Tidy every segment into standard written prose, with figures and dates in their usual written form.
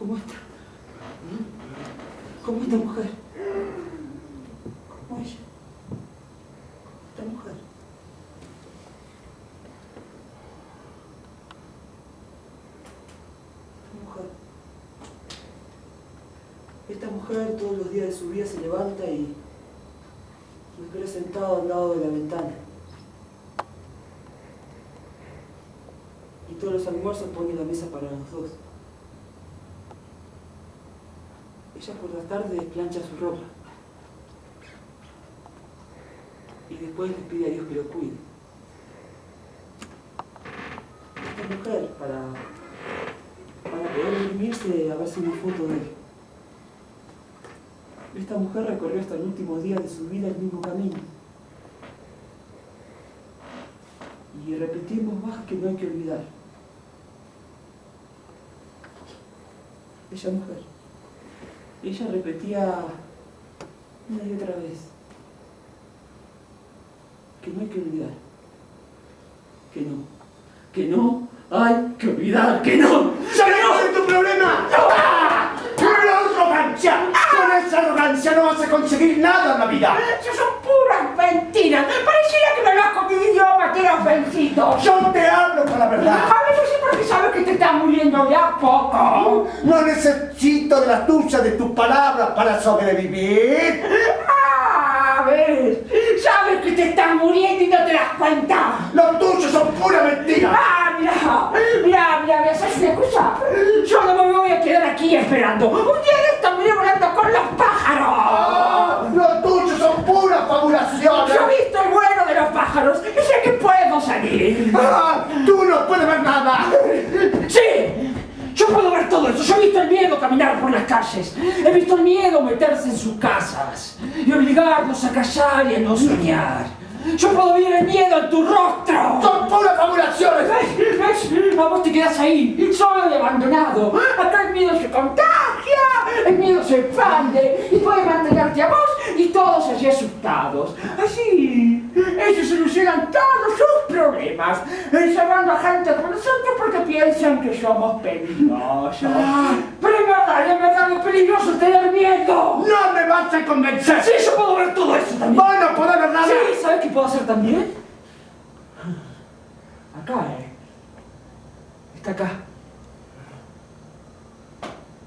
¿Cómo está? ¿Cómo esta mujer? ¿Cómo ella? Esta mujer. Esta mujer todos los días de su vida se levanta y me espera sentado al lado de la ventana. Y todos los almuerzos pone la mesa para los dos. Ella por la tarde plancha su ropa. Y después le pide a Dios que lo cuide. Esta mujer, para poder dormirse, a verse una foto de él. Esta mujer recorrió hasta el último día de su vida el mismo camino. Y repetimos más que no hay que olvidar. Ella mujer. Ella repetía una y otra vez que no hay que olvidar. Que no hay que olvidar. ¡Que no! ¡Señor, es tu problema! ¡No arrogancia! Con esa arrogancia no vas a conseguir nada en la vida. Eso son puras mentiras. Pareciera que me hablas con mi idioma, que era ofensivo. Yo te hablo con la verdad. A veces sí, porque sabes que te estás muriendo de a poco. No necesito de las tuyas, de tus palabras para sobrevivir. A ver, sabes que te estás muriendo y no te das cuenta. Los tuyos son pura mentira. Mira, ¿sabes una cosa? Yo no me voy a quedar aquí esperando. Un día de esto me iré volando con los pájaros. Los tuyos son puras fabulaciones. Yo he visto el vuelo de los pájaros y sé que puedo salir. Tú no puedes ver nada. ¡Sí! Yo puedo ver todo eso. Yo he visto el miedo caminar por las calles. He visto el miedo meterse en sus casas y obligarnos a callar y a no soñar. Yo puedo ver el miedo en tu rostro. Son puras fabulaciones. ¿Ves? A vos te quedas ahí, solo y abandonado. Acá el miedo se contagia, el miedo se expande y puede mantenerte a vos y todos allí asustados. Así, ellos solucionan todos sus problemas, llamando a gente como nosotros porque piensan que somos peligrosos. Pero en verdad, lo peligroso es tener miedo. No me vas a convencer. Sí, yo puedo ver todo eso también. Vos no podés ver nada. Sí, ¿sabes qué puedo hacer también? Acá, Está acá.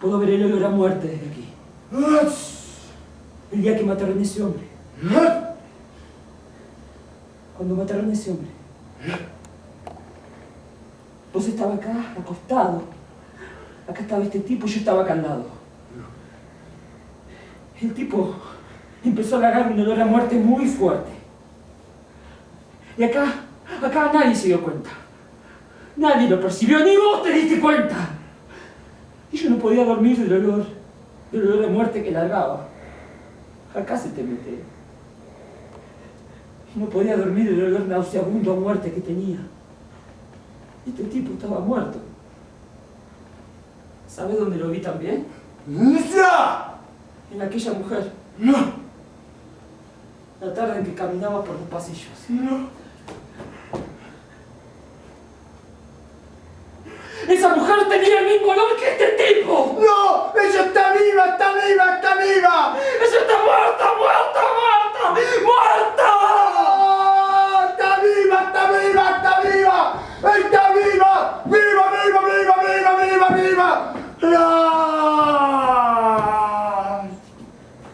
Puedo ver el olor a muerte desde aquí. El día que mataron a ese hombre. Cuando mataron a ese hombre. Vos estabas acá, acostado. Acá estaba este tipo y yo estaba acá al lado. El tipo empezó a largar un olor a muerte muy fuerte. Y acá nadie se dio cuenta. Nadie lo percibió, ni vos te diste cuenta. Y yo no podía dormir del olor a muerte que largaba. Acá se te mete. Y no podía dormir del olor nauseabundo a muerte que tenía. Este tipo estaba muerto. ¿Sabes dónde lo vi también? En aquella mujer. No. La tarde en que caminaba por los pasillos. No. ¡Esa mujer tenía el mismo olor que este tipo! ¡No! ¡Ella está viva! ¡Está viva! ¡Está viva! ¡Ella está muerta! ¡Muerta! ¡Muerta! ¡Muerta! ¡Oh! ¡Está viva! ¡Está viva! ¡Está viva! ¡Está viva! ¡Viva! ¡Viva! ¡Viva! ¡Viva! ¡Viva! ¡Viva! ¡No!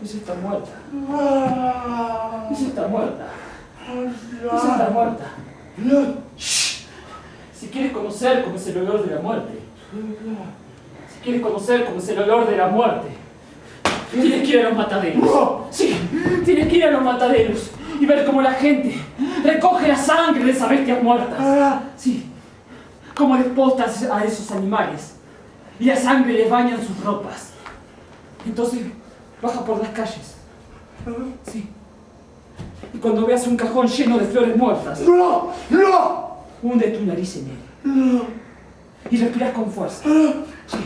Ella está muerta. Ella está muerta. Ella está muerta. ¡Shh! Si quieres conocer cómo es el olor de la muerte, si quieres conocer cómo es el olor de la muerte, tienes que ir a los mataderos. Sí, tienes que ir a los mataderos y ver cómo la gente recoge la sangre de esas bestias muertas. Sí, cómo despostas a esos animales y la sangre les baña en sus ropas. Entonces baja por las calles. Sí. Y cuando veas un cajón lleno de flores muertas, ¡No! ¡No! hunde tu nariz en él. Y respiras con fuerza. Sí.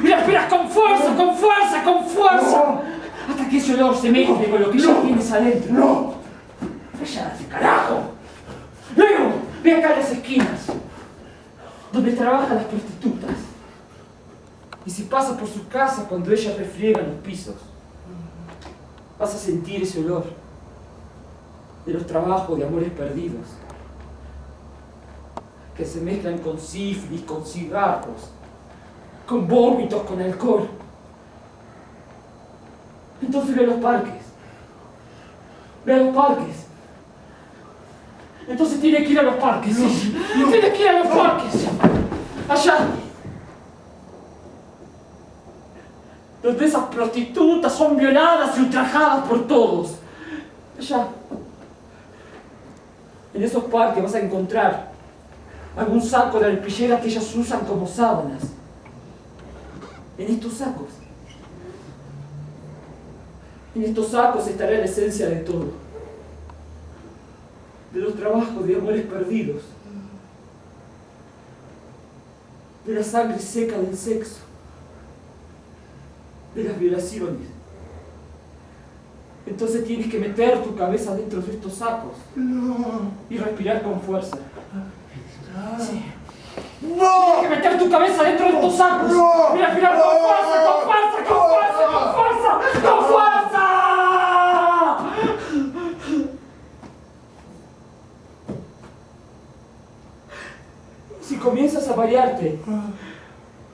Y respiras con fuerza, con fuerza, con fuerza. Hasta que ese olor se mezcle con lo que ya tienes adentro. ¡No! ¡Cállate, carajo! Luego, ve acá a las esquinas, donde trabajan las prostitutas. Y si pasas por su casa cuando ella refriega los pisos, vas a sentir ese olor de los trabajos de amores perdidos, que se mezclan con sífilis, con cigarros, con vómitos, con alcohol. Entonces ve a los parques. Ve a los parques. Entonces tiene que ir a los parques. Sí. Tiene que ir a los parques. Allá. Donde esas prostitutas son violadas y ultrajadas por todos. Allá. En esos parques vas a encontrar algún saco de alpilleras que ellas usan como sábanas. En estos sacos. En estos sacos estará la esencia de todo. De los trabajos de amores perdidos. De la sangre seca del sexo. De las violaciones. Entonces tienes que meter tu cabeza dentro de estos sacos. No. Y respirar con fuerza. Sí. ¡No! Tienes que meter tu cabeza dentro de estos sacos. No. Y respirar con fuerza, con fuerza, con fuerza, con fuerza, con fuerza. Si comienzas a marearte,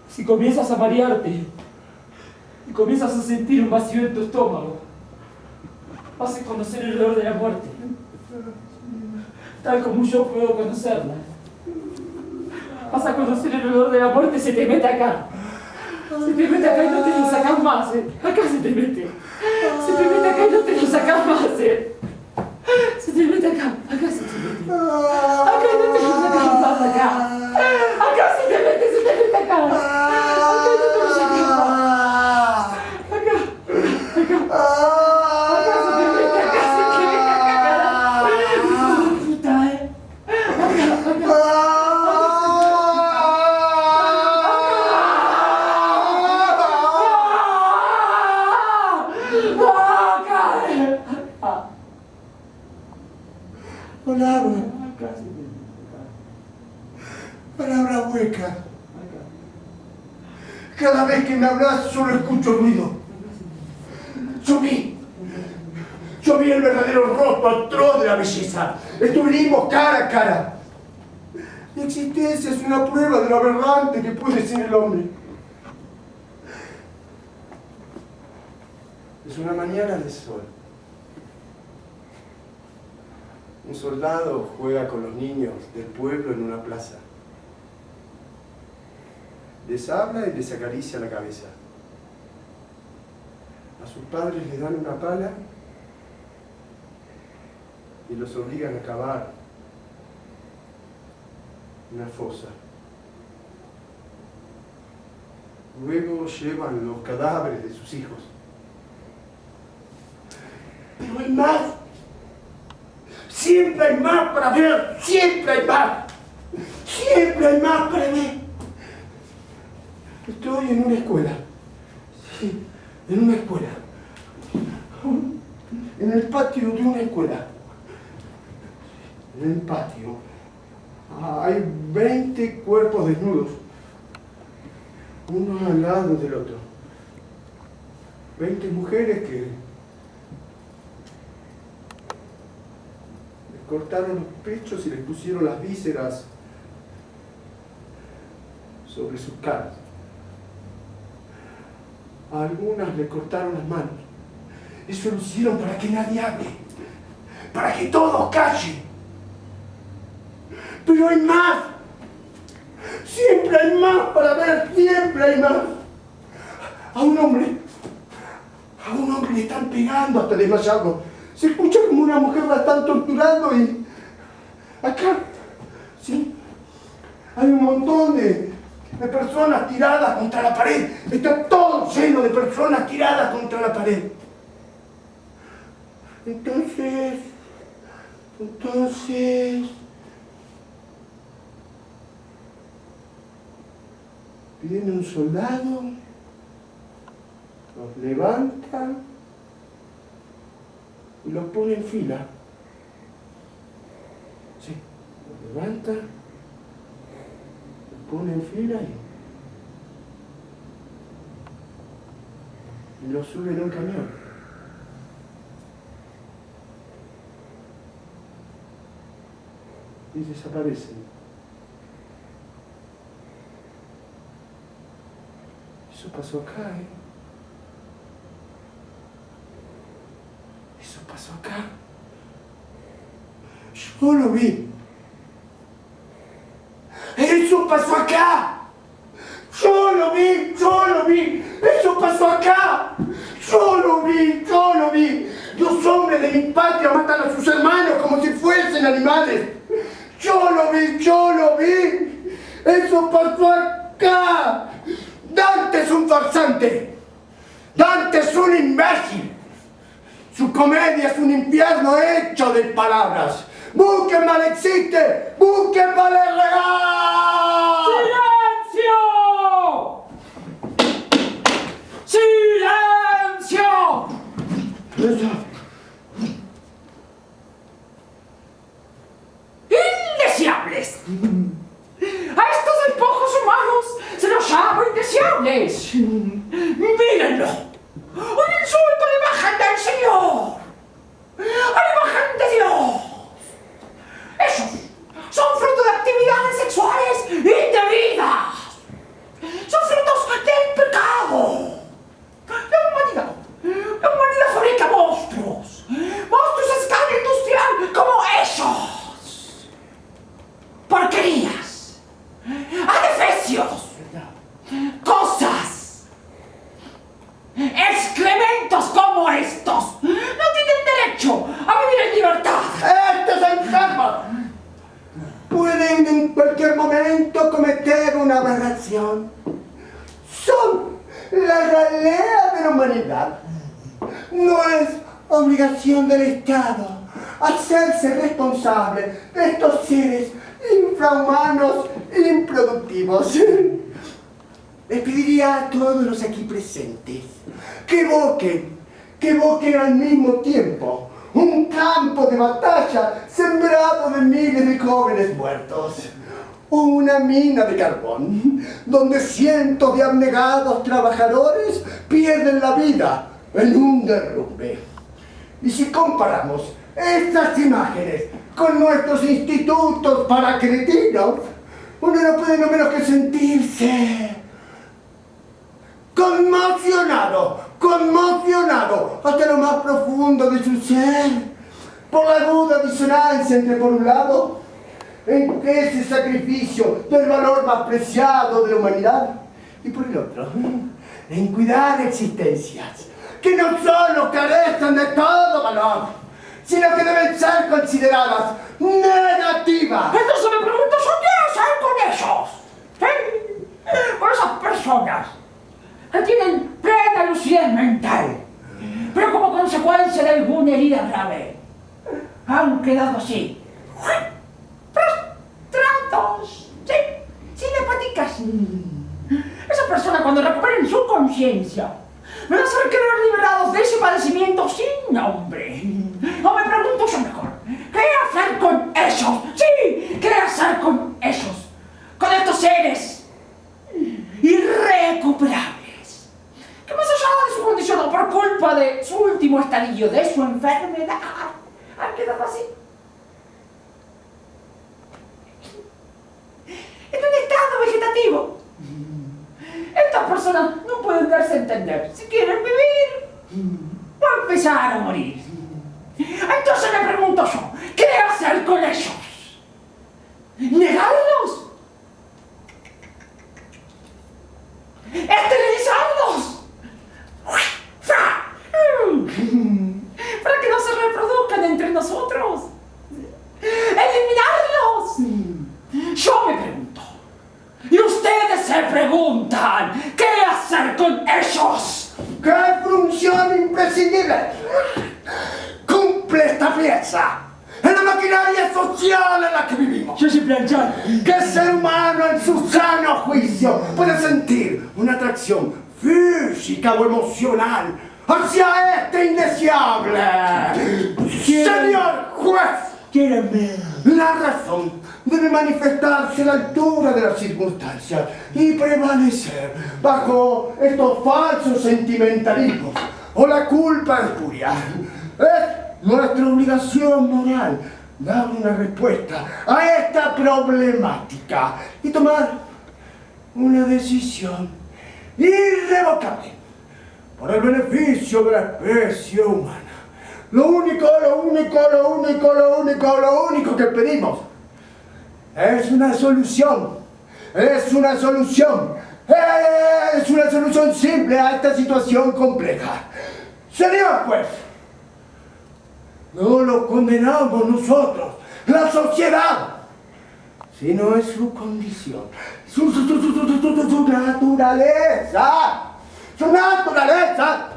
si comienzas a marearte y comienzas a sentir un vacío en tu estómago, vas a conocer el olor de la muerte, tal como yo puedo conocerla. Vas a conocer el olor de la muerte, se te mete acá. Se te mete acá y no te lo sacas más, Acá se te mete. Se te mete acá y no te lo sacas más, Se te mete acá, acá se te mete. Acá y no te lo sacas más, acá. Acá se te mete acá. Acá y no te lo sacas más. Acá, acá. Acá se te mete, acá se te mete, acá. Puta, Acá, acá. Palabra. Palabra hueca. Cada vez que me hablas solo escucho ruido. Yo vi el verdadero rostro atroz de la belleza. Estuvimos cara a cara. Mi existencia es una prueba de lo aberrante que puede ser el hombre. Es una mañana de sol. Un soldado juega con los niños del pueblo en una plaza. Les habla y les acaricia la cabeza. A sus padres les dan una pala y los obligan a cavar una fosa. Luego llevan los cadáveres de sus hijos. Pero hay más. Siempre hay más para ver, siempre hay más. Siempre hay más para ver. Estoy en una escuela. Sí, en una escuela. En el patio de una escuela. En el patio hay 20 cuerpos desnudos, uno al lado del otro. 20 mujeres que les cortaron los pechos y les pusieron las vísceras sobre sus caras. A algunas les cortaron las manos. Eso lo hicieron para que nadie hable, para que todos callen. Pero hay más. Siempre hay más para ver, siempre hay más. A un hombre le están pegando hasta desmayarlo. Se escucha como una mujer la están torturando y acá, sí, hay un montón de personas tiradas contra la pared. Está todo lleno de personas tiradas contra la pared. Entonces, viene un soldado, los levanta y los pone en fila. Sí, los levanta, los pone en fila y lo suben a un camión. Y desaparecen. Eso pasó acá, ¿eh? Eso pasó acá. Yo lo vi. Eso pasó acá. Yo lo vi, yo lo vi. Eso pasó acá. Yo lo vi, yo lo vi. Los hombres de mi patria matan a sus hermanos como si fuesen animales. Yo lo vi, yo lo vi. Eso pasó acá. Dante es un farsante. Dante es un imbécil. Su comedia es un infierno hecho de palabras. ¡Buchenwald existe! ¡Buchenwald es real! ¡Silencio! ¡Silencio! ¡Indeseables! A estos despojos humanos se los llama indeseables. ¡Mírenlo! ¡Un insulto a la imagen del Señor! ¡A la imagen de Dios! Esos son fruto de actividades sexuales indebidas. Son frutos del pecado. La humanidad fabrica monstruos. Monstruos a escala industrial como esos. Porquerías. Adefesios. Cosas. Excrementos como estos. No tienen derecho a vivir en libertad. ¡Estos enfermos! Pueden en cualquier momento cometer una aberración. Son la ralea de la humanidad. No es obligación del Estado hacerse responsable de estos seres infrahumanos e improductivos. Les pediría a todos los aquí presentes que evoquen al mismo tiempo un campo de batalla sembrado de miles de jóvenes muertos, o una mina de carbón donde cientos de abnegados trabajadores pierden la vida en un derrumbe. Y si comparamos estas imágenes con nuestros institutos para cretinos, uno no puede no menos que sentirse conmocionado hasta lo más profundo de su ser por la aguda disonancia entre, por un lado, ese sacrificio del valor más preciado de la humanidad, y por el otro, en cuidar existencias que no solo carecen de todo valor, sino que deben ser consideradas negativas. Entonces me pregunto, ¿qué hacer con esos? ¿Sí? Con esas personas que tienen plena lucidez mental, pero como consecuencia de alguna herida grave, han quedado así, prostrados, ¿sí? Cinemáticas. Esas personas, cuando recuperen su conciencia, van a ser querer liberados de ese padecimiento sin nombre. O me pregunto yo mejor, ¿qué hacer con ellos? Sí, ¿qué hacer con ellos? Con estos seres irrecuperables, que más allá de su condición o por culpa de su último estadio de su enfermedad, han quedado así, en un estado vegetativo. Estas personas no pueden darse a entender si quieren vivir o empezar a morir. Entonces me pregunto yo, ¿qué hacer con ellos? ¿Negarlos? ¿Esterilizarlos? ¿Para que no se reproduzcan entre nosotros? ¿Eliminarlos? Yo me pregunto. Y ustedes se preguntan, ¿qué hacer con ellos? ¿Qué función imprescindible cumple esta pieza en la maquinaria social en la que vivimos? Yo soy planchar. Que el ser humano en su sano juicio puede sentir una atracción física o emocional hacia este indeseable. Señor juez, Quiéreme. La razón debe manifestarse a la altura de las circunstancias y prevalecer bajo estos falsos sentimentalismos o la culpa espuria. Es nuestra obligación moral dar una respuesta a esta problemática y tomar una decisión irrevocable por el beneficio de la especie humana. Lo único que pedimos es una solución. Es una solución simple a esta situación compleja. Señor juez, no lo condenamos nosotros, la sociedad, sino es su condición, su naturaleza,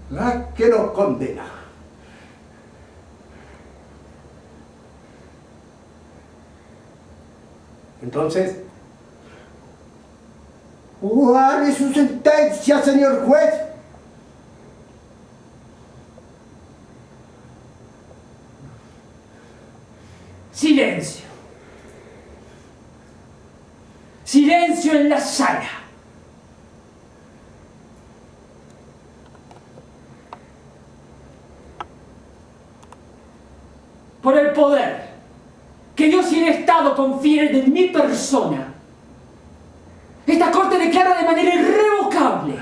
la que nos condena. Entonces, ¿cuál es su sentencia, señor juez? Silencio. Silencio en la sala. Por el poder que Dios y el Estado confieren en mi persona, esta Corte declara de manera irrevocable,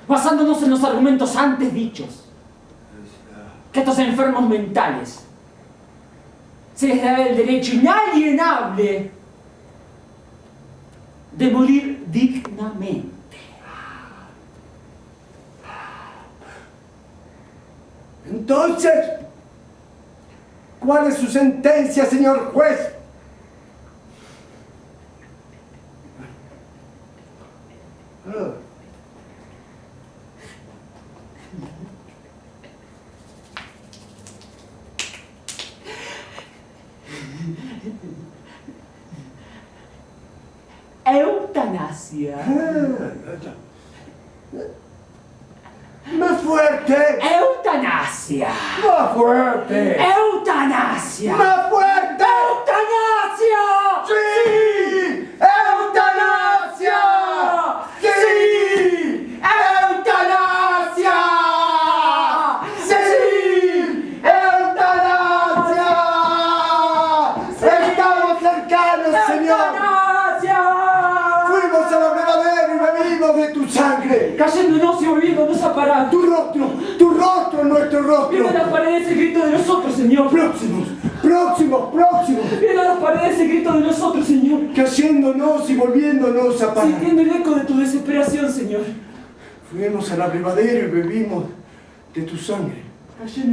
basándonos en los argumentos antes dichos, que a estos enfermos mentales se les da el derecho inalienable de morir dignamente. Entonces, ¿cuál es su sentencia, señor juez? Eutanasia. Más fuerte. Eutanasia. Más fuerte. Eutanasia. Más fuerte. Eutanasia. ¡Sí! ¡Eutanasia! ¡Sí! ¡Eutanasia! ¡Sí! ¡Eutanasia! ¡Estamos cercanos, Señor! ¡Fuimos al abrevadero y bebimos de tu sangre! Cayéndonos y volviéndonos a parar. Tu rostro, nuestro rostro. Viendo a las paredes el grito de nosotros, Señor. Próximos. Viendo a las paredes el grito de nosotros, Señor. Cayéndonos y volviéndonos a parar. Sintiendo el eco de tu desesperación, Señor. Fuimos al abrevadero y bebimos de tu sangre. Cayendo